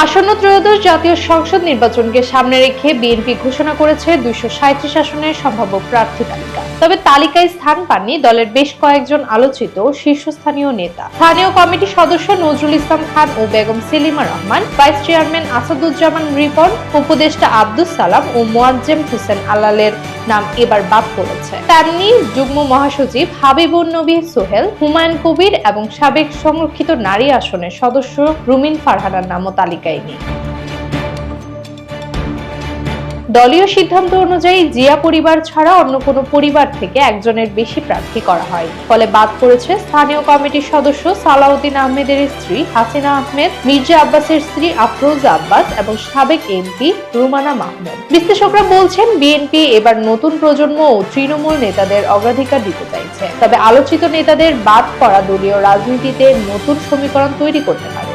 আসন্ন ত্রয়োদশ জাতীয় সংসদ নির্বাচনকে সামনে রেখে বিএনপি ঘোষণা করেছে 237 আসনের সম্ভাব্য প্রার্থী তালিকা। তবে তালিকায় স্থান পাননি দলের বেশ কয়েকজন আলোচিত শীর্ষস্থানীয় নেতা। স্থানীয় কমিটির সদস্য নজরুল ইসলাম খান ও বেগম সেলিমা রহমান, ভাইস চেয়ারম্যান আসাদুজ্জামান রিপন, উপদেষ্টা আব্দুস সালাম ও মোয়াজ্জেম হোসেন আলালের নাম এবার বাদ পড়েছে। তেমনি যুগ্ম মহাসচিব হাবিবুন নবী সোহেল, হুমায়ুন কবির এবং সাবেক সংরক্ষিত নারী আসনের সদস্য রুমিন ফারহানার নামও তালিকায় নেই। দলীয় সিদ্ধান্ত অনুযায়ী জিয়া পরিবার ছাড়া অন্য কোনো পরিবার থেকে একজনের বেশি প্রার্থী করা হয়নি। ফলে বাদ পড়েছে স্থানীয় কমিটির সদস্য সালাউদ্দিন আহমেদের স্ত্রী হাসিনা আহমেদ, মির্জা আব্বাসের স্ত্রী আফরোজা আব্বাস এবং সাবেক এমপি রুমানা মাহমুদ। বিশ্লেষকরা বলছেন, বিএনপি এবার নতুন প্রজন্ম ও তৃণমূল নেতাদের অগ্রাধিকার দিতে চাইছে। তবে আলোচিত নেতাদের বাদ পড়া দলীয় রাজনীতিতে নতুন সমীকরণ তৈরি করতে পারে।